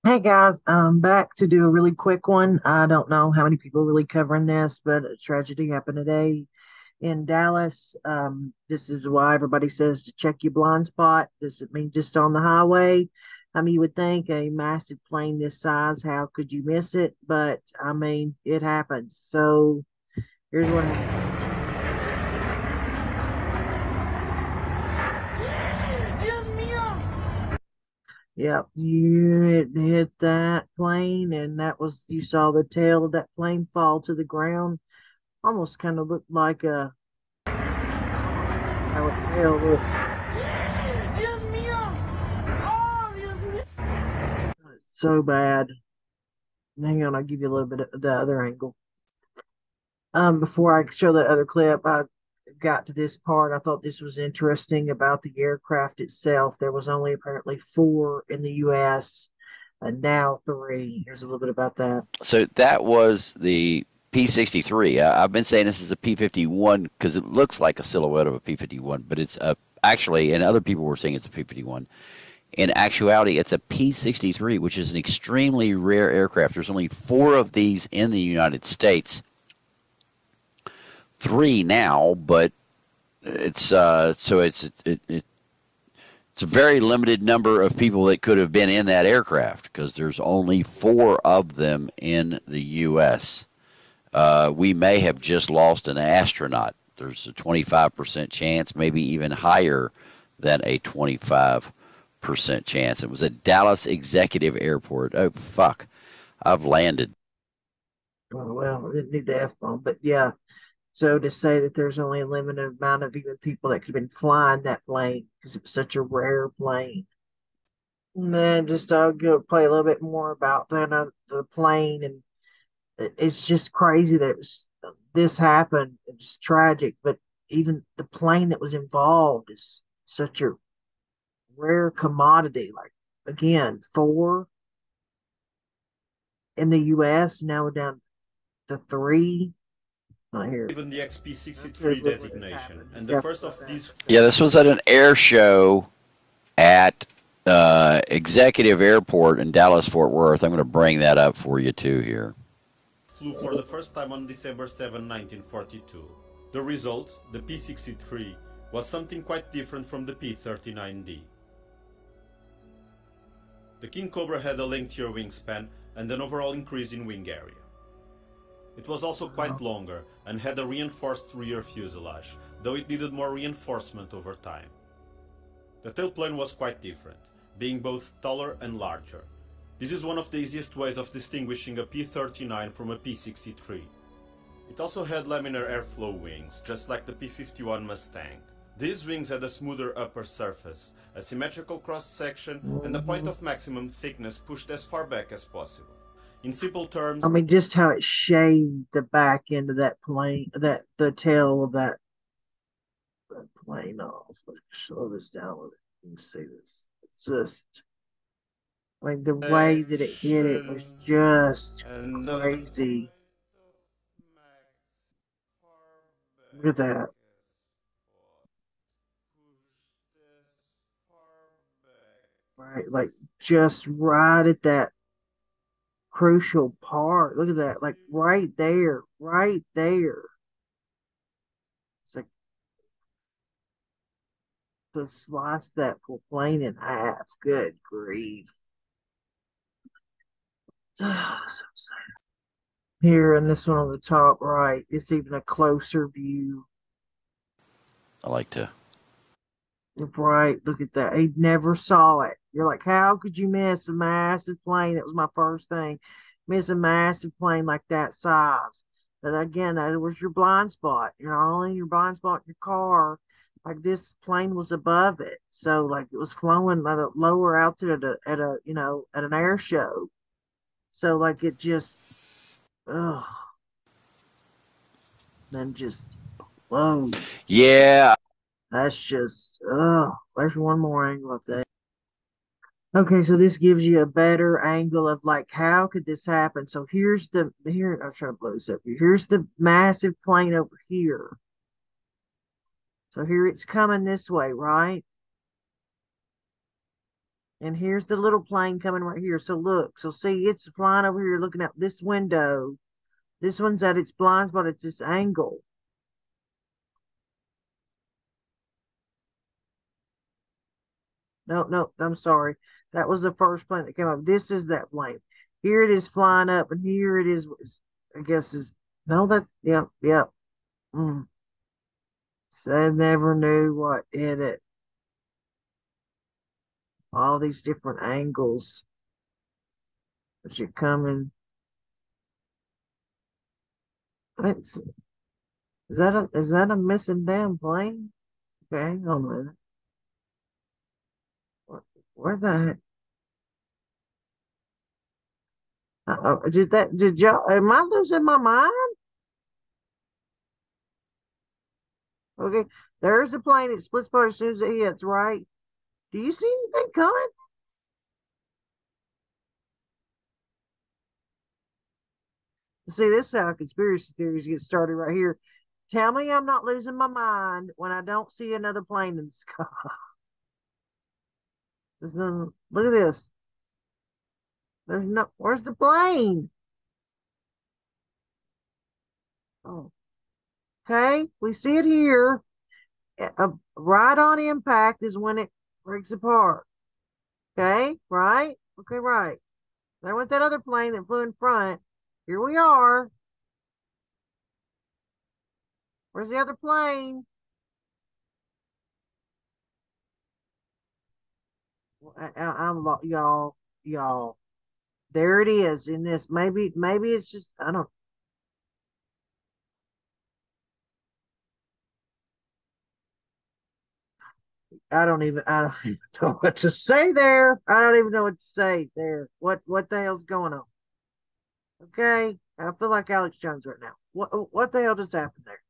Hey guys, I'm back to do a really quick one. I don't know how many people really covering this, but a tragedy happened today in Dallas. This is why everybody says to check your blind spot. Does it mean just on the highway? You would think a massive plane this size, how could you miss it? But it happens. So here's what happened. Dios mío! Yep, you hit that plane, and that was you saw the tail of that plane fall to the ground. Almost kind of looked like a I don't know how it fell. Look, Dios mío! Oh, Dios mío! so bad. Hang on, I'll give you a little bit of the other angle. Before I show the other clip, I got to this part. I thought this was interesting about the aircraft itself. There was only apparently four in the U.S. and now three. Here's a little bit about that. So that was the P-63. I've been saying this is a P-51 because it looks like a silhouette of a P-51, but it's actually, and other people were saying it's a P-51. In actuality, it's a P-63, which is an extremely rare aircraft. There's only four of these in the United States, three now, but it's a very limited number of people that could have been in that aircraft because there's only four of them in the U.S. We may have just lost an astronaut. There's a 25% chance, maybe even higher than a 25% chance. It was at Dallas Executive Airport. Oh, fuck. I've landed. Oh, well, I didn't need the F bomb, but yeah. So to say that there's only a limited amount of even people that could have been flying that plane because it was such a rare plane. And then just I'll go play a little bit more about the plane, and it's just crazy that this happened. It's tragic, but even the plane that was involved is such a rare commodity. Like again, four in the U.S. Now we're down to three. Here, Given the I'll tell you XP63 a little bit that designation, happened. and Yeah, the what first about of that? these Yeah, this was at an air show at Executive Airport in Dallas Fort Worth. I'm going to bring that up for you too here. flew for the first time on December 7, 1942. The result, the P-63, was something quite different from the P-39D. The King Cobra had a lengthier wingspan and an overall increase in wing area. It was also quite Wow. longer and had a reinforced rear fuselage, though it needed more reinforcement over time. The tailplane was quite different, being both taller and larger. This is one of the easiest ways of distinguishing a P-39 from a P-63. It also had laminar airflow wings, just like the P-51 Mustang. These wings had a smoother upper surface, a symmetrical cross-section, and the point Mhm. of maximum thickness pushed as far back as possible. In simple terms, Just how it shaved the back end of that plane, that the tail of that plane off. Let's slow this down a little bit. You can see this. It's just like the way that it hit it was section just and the crazy. point of max far Look at back that. pushed as far back. Right, like just right at that crucial part. Look at that, like right there, right there. It's like to slice that poor plane in half. Good grief. So sad. Here and this one on the top right, it's even a closer view. I like to. Right, look at that. He never saw it. You're like, how could you miss a massive plane? That was my first thing. Miss a massive plane like that size. But again, that was your blind spot. You're not only your blind spot in your car, like this plane was above it. So like it was flowing at a lower altitude at an air show. So like it just ugh, then just whoa. Yeah, That's just there's one more angle of that. Okay, so this gives you a better angle of like how could this happen? So here I'm trying to blow this up here. Here's the massive plane over here. So here it's coming this way, right? And here's the little plane coming right here. So look, so see, it's flying over here looking out this window. This one's at its blind spot. It's this angle. No, no, I'm sorry. That was the first plane that came up. This is that plane. Here it is flying up, and here it is. I guess is no that. Yep, yep. Mm. So I never knew what in it. All these different angles. But you're coming. It's, is that a missing damn plane? Okay, hang on a minute. Where the heck? Did y'all, am I losing my mind? Okay, there's the plane. It splits apart as soon as it hits, right? Do you see anything coming? See, this is how conspiracy theories get started right here. Tell me I'm not losing my mind when I don't see another plane in the sky. Look at this. There's no, where's the plane? Oh, okay, we see it here. Right on impact is when it breaks apart. Okay, right? Okay, right. There went that other plane that flew in front. Here we are. Where's the other plane? I'm y'all. There it is in this. Maybe it's just I don't even know what to say there. I don't even know what to say there. What the hell's going on? Okay, I feel like Alex Jones right now. What the hell just happened there?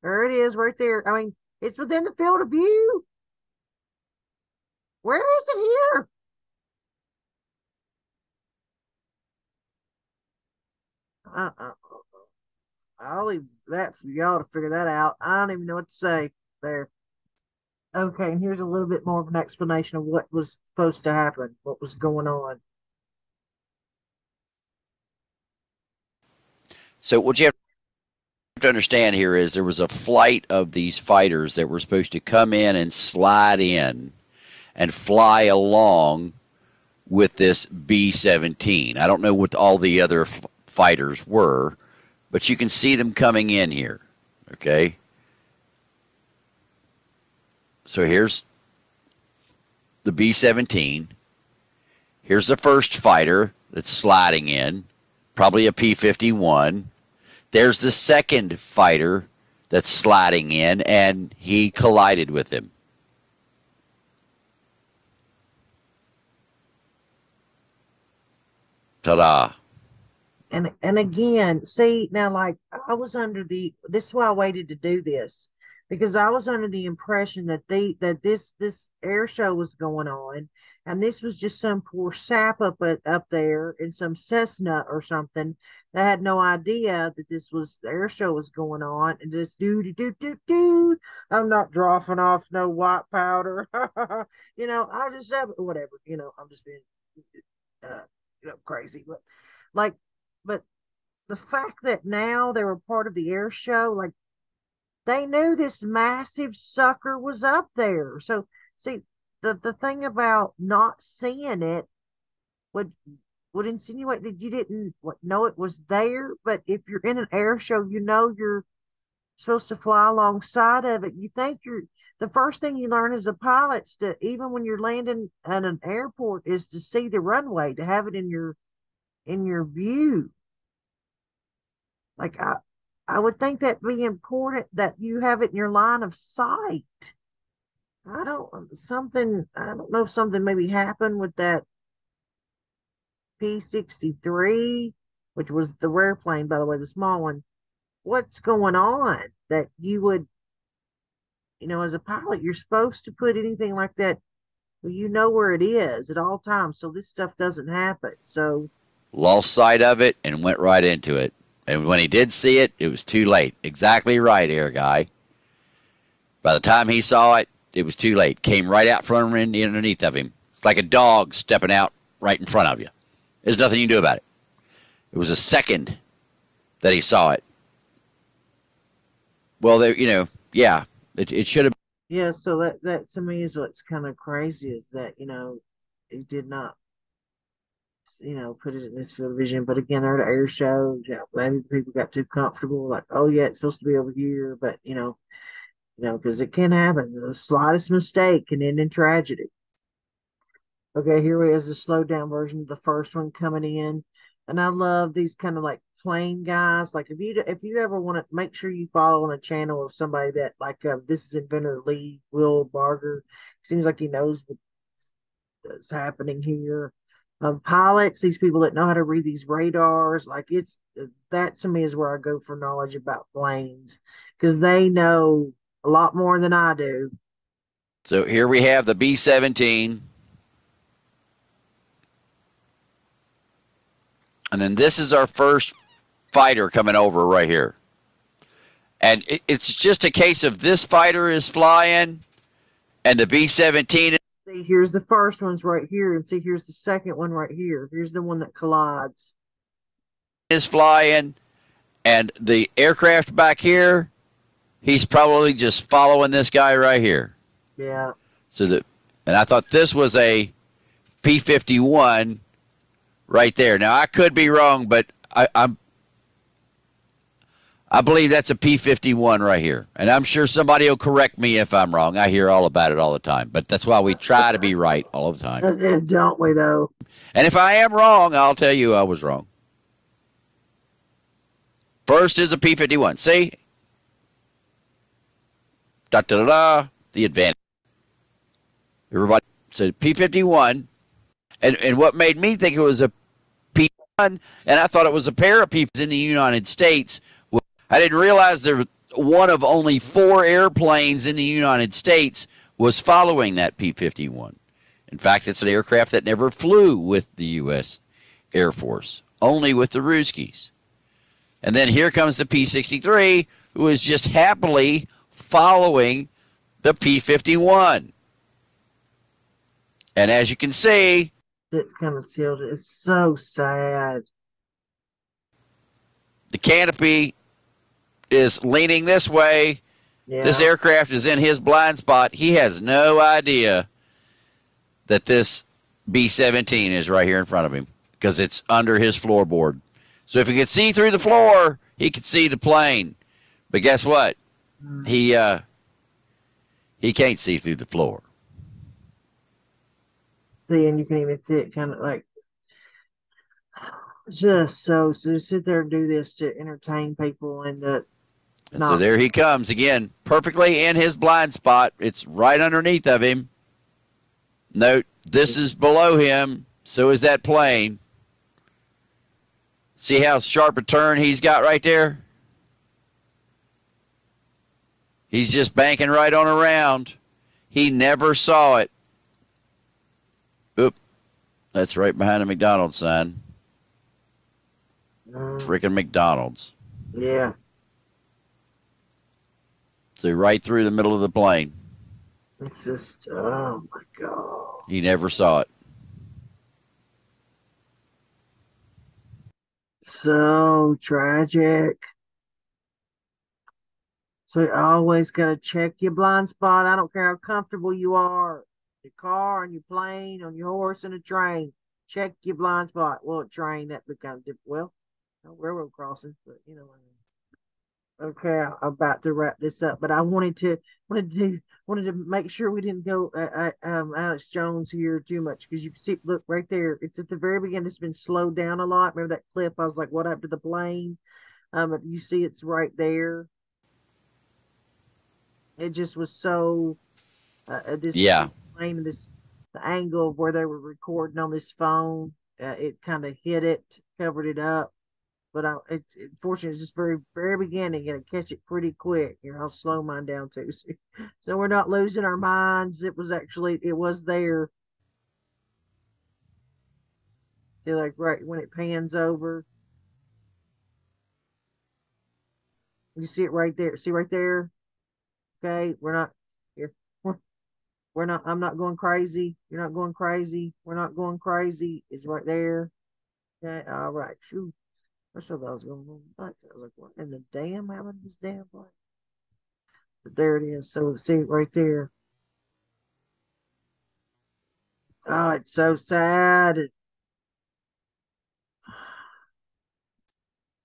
There it is, right there. I mean, it's within the field of view. Where is it here? Uh, uh, I'll leave that for y'all to figure that out. I don't even know what to say there. Okay, and here's a little bit more of an explanation of what was supposed to happen, what was going on. So what you have to understand here is there was a flight of these fighters that were supposed to come in and slide in and fly along with this B-17. I don't know what all the other fighters were, but you can see them coming in here, okay? So here's the B-17. Here's the first fighter that's sliding in, probably a P-51. There's the second fighter that's sliding in, and he collided with him. Ta-da. And again, see now, like I was under the. This is why I waited to do this because I was under the impression that this air show was going on, and this was just some poor sap up there in some Cessna or something that had no idea that this was the air show was going on, and just do. I'm not dropping off no white powder, I just have whatever, I'm just being, uh, crazy, but like but the fact that now they were part of the air show, like they knew this massive sucker was up there. So see, the thing about not seeing it would insinuate that you didn't know it was there. But if you're in an air show, you're supposed to fly alongside of it. You think you're the first thing you learn as a pilot is to, even when you're landing at an airport, is to see the runway, to have it in your view. Like I would think that'd be important that you have it in your line of sight. I don't know if something maybe happened with that P-63, which was the rare plane, by the way, the small one. What's going on that you would, as a pilot, you're supposed to put anything like that, well, you know where it is at all times, so this stuff doesn't happen. So Lost sight of it and went right into it. And when he did see it, it was too late. Exactly right, air guy. By the time he saw it, it was too late. Came right out from underneath of him. It's like a dog stepping out right in front of you. There's nothing you can do about it. It was a second that he saw it. Well, yeah, it should have. Yeah, so that to me is what's kind of crazy is that, he did not, put it in this field of vision. But again, they're at an air show. Yeah, maybe the people got too comfortable, like, oh yeah, it's supposed to be over here, but because it can happen. The slightest mistake can end in tragedy. Okay, here is a slowed down version of the first one coming in. And I love these kind of like plane guys. Like if you ever want to make sure you follow on a channel of somebody that like this is inventor Lee Will Barger. Seems like he knows what's happening here. Pilots, these people that know how to read these radars, like it's that to me is where I go for knowledge about planes because they know a lot more than I do. So here we have the B-17. And then this is our first fighter coming over right here. And it's just a case of this fighter is flying and the B-17. See, here's the first one's right here. And see, here's the second one right here. Here's the one that collides. Is flying. And the aircraft back here, he's probably just following this guy right here. Yeah. And I thought this was a P-51 right there. Now I could be wrong, but I believe that's a P-51 right here. And I'm sure somebody will correct me if I'm wrong. I hear all about it all the time. But that's why we try to be right all the time. Don't we, though? And if I am wrong, I'll tell you I was wrong. First is a P-51. See? Da-da-da-da. The advantage. Everybody said P-51. And what made me think it was a P-1, and I thought it was a pair of P-51s in the United States. I didn't realize there was one of only 4 airplanes in the United States was following that P-51. In fact, it's an aircraft that never flew with the U.S. Air Force, only with the Ruskies. And then here comes the P-63, who is just happily following the P-51. And as you can see, it's kind of tilted. It's so sad. The canopy is leaning this way. Yeah. This aircraft is in his blind spot. He has no idea that this B-17 is right here in front of him because it's under his floorboard. So if he could see through the floor, he could see the plane. But guess what? He can't see through the floor. See, and you can even see it kind of like just so sit there and do this to entertain people and so there he comes again, perfectly in his blind spot. It's right underneath of him. Note, this is below him. So is that plane. See how sharp a turn he's got right there? He's just banking right on around. He never saw it. Oop. That's right behind the McDonald's sign. Freaking McDonald's. Yeah. So right through the middle of the plane. It's just, oh my God. He never saw it. So tragic. So you always got to check your blind spot. I don't care how comfortable you are. Your car, on your plane, on your horse, and a train. Check your blind spot. Well, a train, that becomes different. Well, no railroad crossings, but you know what I mean. Okay, I'm about to wrap this up, but I wanted to make sure we didn't go Alex Jones here too much because you can see, look right there. It's at the very beginning. It's been slowed down a lot. Remember that clip? I was like, "What happened to the plane?" You see, it's right there. It just was so. This plane, the angle of where they were recording on this phone, it kind of hit it, covered it up. But it's unfortunately, it's just very, very beginning, and catch it pretty quick. I'll slow mine down too. So we're not losing our minds. It was there. See, like right when it pans over, you see it right there. See right there. Okay, we're not here. We're not. I'm not going crazy. You're not going crazy. We're not going crazy. It's right there. Okay, all right. Shoot. I thought I was going to like that. Like, what in the damn happened to this damn place? But there it is. So see it right there. Oh, it's so sad.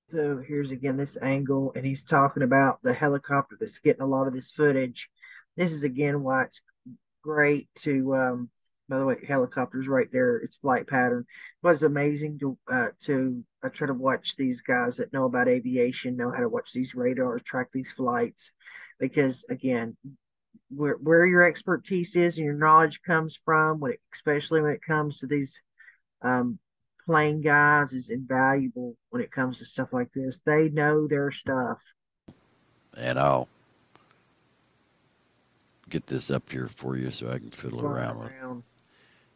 So here's again this angle, and he's talking about the helicopter that's getting a lot of this footage. This is again why it's great to by the way, helicopters right there, it's flight pattern. It was amazing to I try to watch these guys that know about aviation, know how to watch these radars, track these flights, because again, where your expertise is and your knowledge comes from, especially when it comes to these um, plane guys, is invaluable when it comes to stuff like this. They know their stuff. And I'll get this up here for you so I can fiddle around with it.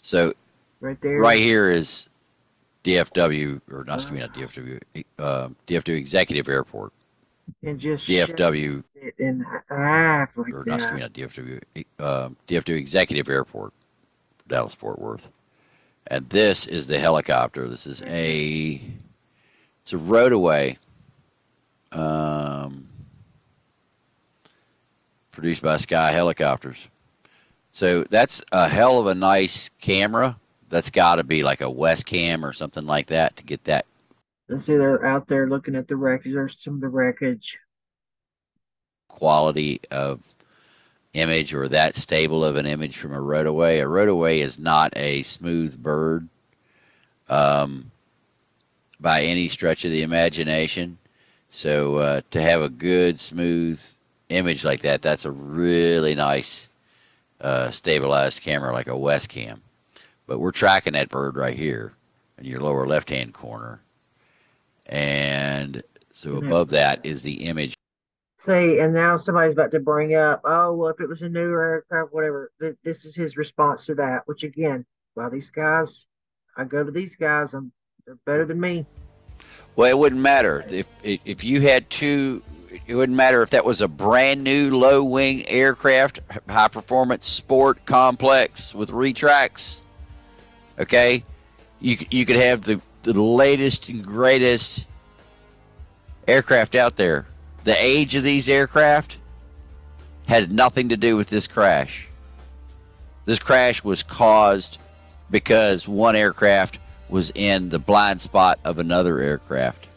So right there, right here is DFW, or not, excuse me, not DFW, DFW Executive Airport. And just DFW, in half like or that. not, excuse me, not DFW, DFW Executive Airport, Dallas Fort Worth. And this is the helicopter. This is it's a Rotaway, produced by Sky Helicopters. So that's a hell of a nice camera. That's got to be like a Westcam or something like that to get that. Let's see, they're out there looking at the wreckage. There's some of the wreckage. Quality of image, or that stable of an image from a Rotaway. A Rotaway is not a smooth bird by any stretch of the imagination. So to have a good, smooth image like that, that's a really nice stabilized camera like a Westcam. But we're tracking that bird right here in your lower left-hand corner. And so above that is the image. See, and now somebody's about to bring up, oh, well, if it was a newer aircraft, whatever, this is his response to that, which again, well, these guys, I go to these guys, they're better than me. Well, it wouldn't matter. If you had two, it wouldn't matter if that was a brand new low wing aircraft, high performance sport complex with retracts. Okay, you could have the latest and greatest aircraft out there. The age of these aircraft had nothing to do with this crash. This crash was caused because one aircraft was in the blind spot of another aircraft.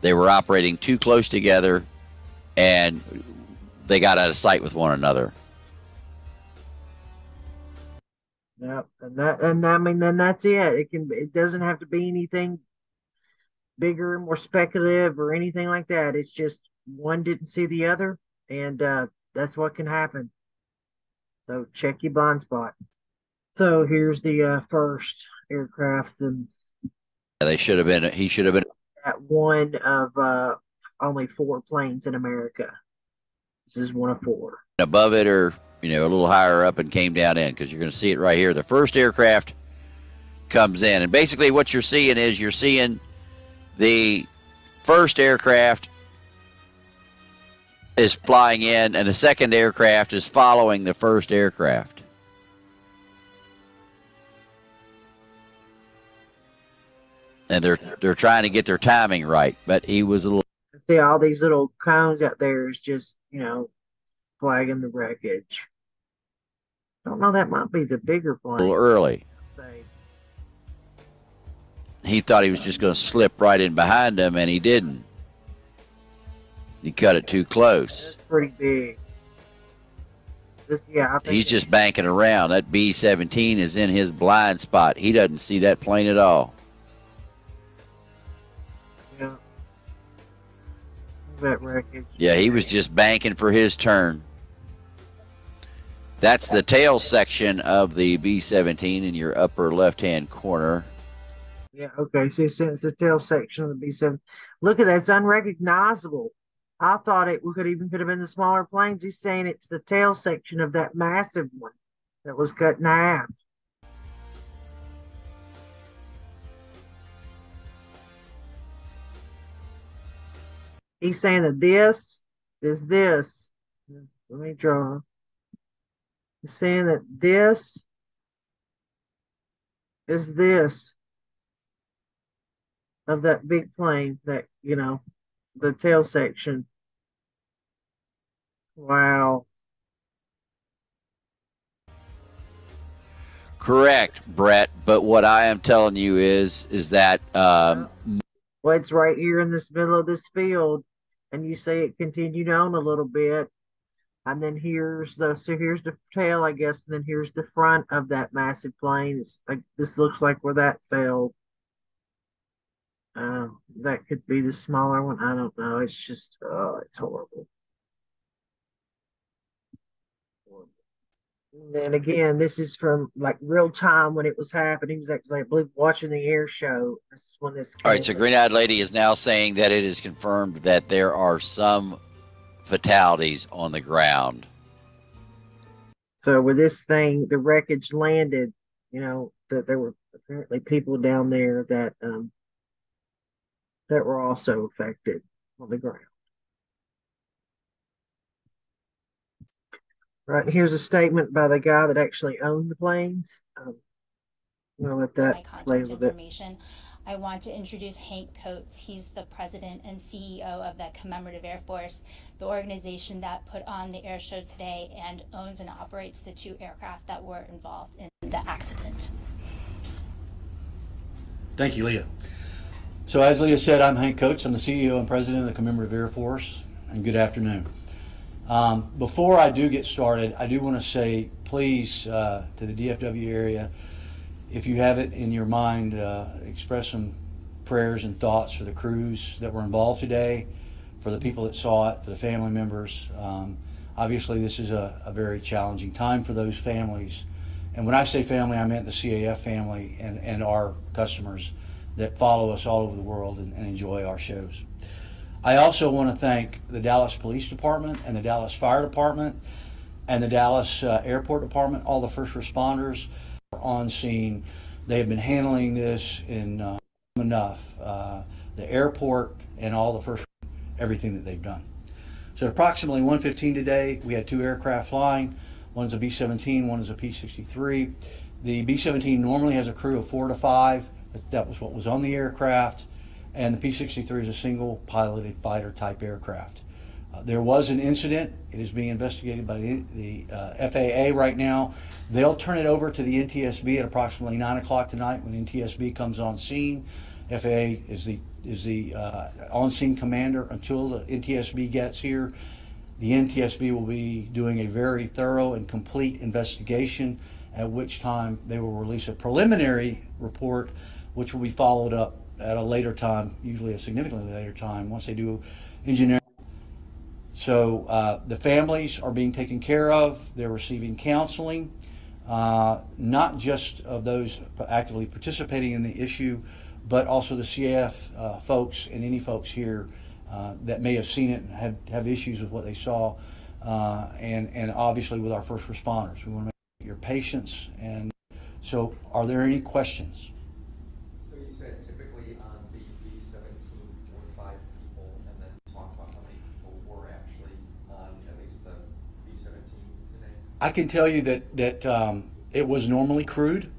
They were operating too close together, and they got out of sight with one another. Yep, and I mean, then that's it. It doesn't have to be anything bigger, more speculative, or anything like that. It's just one didn't see the other, and that's what can happen. So check your blind spot. So here's the first aircraft, and They should have been. He should have been at one of only 4 planes in America. This is one of 4. above it, or a little higher up, and came down in, because you're going to see it right here. The first aircraft comes in, and basically what you're seeing is you're seeing the first aircraft is flying in, and the second aircraft is following the first aircraft. And they're trying to get their timing right, but he was a little. See all these little cones out there is just flagging the wreckage. Don't know, that might be the bigger plane. A little early. Say. He thought he was just going to slip right in behind him, and he didn't. He cut it too close. That's pretty big. I think He's just banking around. That B-17 is in his blind spot. He doesn't see that plane at all. Yeah. That wreckage. Yeah, he was just banking for his turn. That's the tail section of the B-17 in your upper left-hand corner. Yeah, okay. So it's the tail section of the B-7. Look at that. It's unrecognizable. I thought it could have been the smaller planes. He's saying it's the tail section of that massive one that was cut in half. He's saying that this is this. let me draw. It's saying that this is this of that big plane that, the tail section. Wow. Correct, Brett. But what I am telling you is that Well, it's right here in this middle of this field, and you say it continued on a little bit, and then here's the tail, I guess, and then here's the front of that massive plane. It's like this looks like where that fell. That could be the smaller one. I don't know. It's just, it's horrible. And then again, this is from like real time when it was happening. It was actually, I believe, watching the air show. This is when this all came. right. So Green Eyed Lady is now saying that it is confirmed that there are some fatalities on the ground. So with this thing, the wreckage landed, that there were apparently people down there that were also affected on the ground. Right, here's a statement by the guy that actually owned the planes. I'm gonna let that my play a contact little bit. information. I want to introduce Hank Coates. He's the president and CEO of the Commemorative Air Force, the organization that put on the air show today and owns and operates the 2 aircraft that were involved in the accident. Thank you, Leah. So as Leah said, I'm Hank Coates. I'm the CEO and president of the Commemorative Air Force, and good afternoon. Before I do get started, I do want to say, please, to the DFW area, if you have it in your mind, express some prayers and thoughts for the crews that were involved today, for the people that saw it, for the family members. Obviously, this is a very challenging time for those families. And when I say family, I meant the CAF family and our customers that follow us all over the world and enjoy our shows. I also want to thank the Dallas Police Department and the Dallas Fire Department and the Dallas Airport Department, all the first responders are on scene. They have been handling this in enough. The airport and all the first, everything that they've done. So approximately 1:15 today, we had 2 aircraft flying. One's a B-17, one is a P-63. The B-17 normally has a crew of 4 to 5. That was what was on the aircraft. And the P-63 is a single piloted fighter type aircraft. There was an incident. It is being investigated by the FAA right now. They'll turn it over to the NTSB at approximately 9 o'clock tonight when NTSB comes on scene. FAA is the on-scene commander until the NTSB gets here. The NTSB will be doing a very thorough and complete investigation, at which time they will release a preliminary report, which will be followed up at a later time, usually a significantly later time, once they do engineering. So the families are being taken care of. They're receiving counseling, not just of those actively participating in the issue, but also the CAF folks and any folks here that may have seen it and have issues with what they saw, and obviously with our first responders. We want to make your patience. And so are there any questions? So you said typically on the B-17, 45 people, and then talk about how many people were actually on at least the B-17 today? I can tell you that it was normally crewed.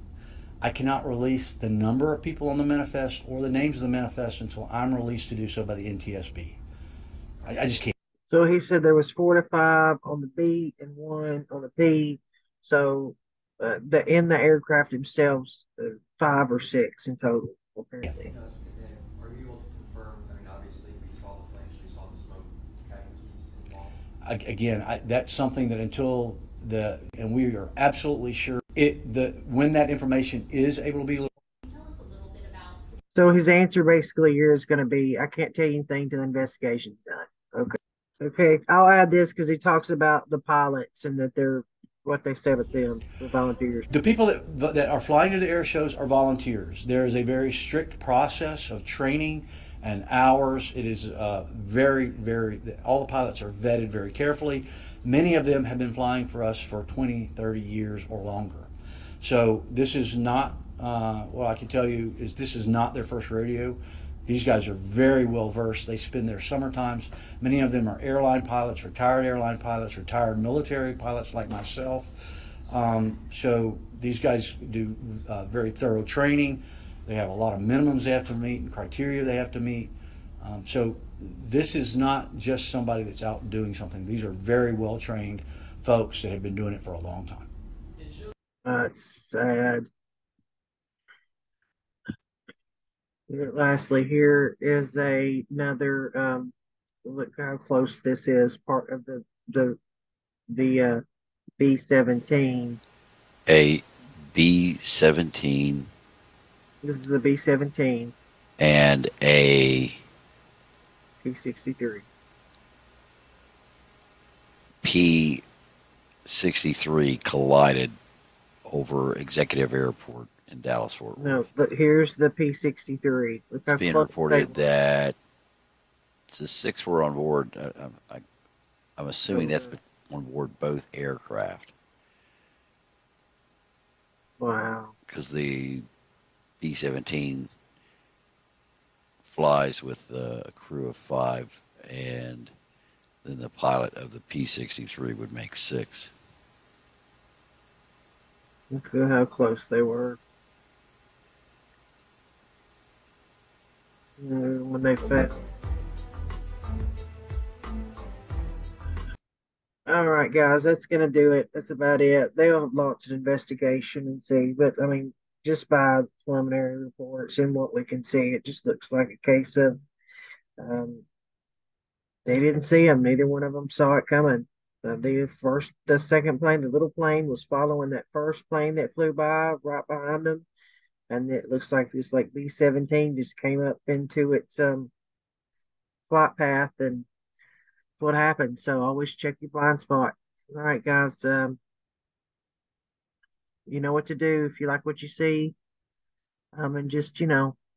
I cannot release the number of people on the manifest or the names of the manifest until I'm released to do so by the NTSB. I just can't. So he said there was 4 to 5 on the B and 1 on the P. So in the aircraft themselves, 5 or 6 in total, apparently. Are you able to confirm? I mean, obviously we saw the flames, we saw the smoke, casualties involved. Again, that's something that until and we are absolutely sure when that information is able to be. So his answer basically here is going to be, I can't tell you anything till the investigation's done. Okay. Okay. I'll add this because he talks about the pilots and that they're what they said with them, the volunteers. The people that are flying to the air shows are volunteers. There is a very strict process of training and hours. It is very, very, all the pilots are vetted very carefully. Many of them have been flying for us for 20, 30 years or longer. So this is not, what I can tell you is this is not their first rodeo. These guys are very well versed. They spend their summer times. Many of them are airline pilots, retired military pilots like myself. So these guys do very thorough training. They have a lot of minimums they have to meet and criteria they have to meet. So this is not just somebody that's out doing something. These are very well trained folks that have been doing it for a long time. It's sad. Lastly, here is another look how close this is. Part of the B-17. A B-17 This is the B-17 and a P-63. P-63 collided over Executive Airport in Dallas, Fort Worth. No, but here's the P-63. Look how It's being close reported they- that the 6 were on board. I'm assuming that's on board both aircraft Wow. because the B-17 flies with a crew of 5, and then the pilot of the P-63 would make 6. Look at how close they were. When they fell. All right, guys, that's gonna do it. That's about it. They'll launch an investigation and see, but I mean, just by the preliminary reports and what we can see, it just looks like a case of um, they didn't see him. Neither one of them saw it coming. The second plane, the little plane was following that first plane that flew by right behind them, and it looks like this like B-17 just came up into its flight path, and what happened. So always check your blind spot. All right, guys. You know what to do if you like what you see. And just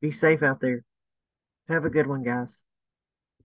be safe out there. Have a good one, guys.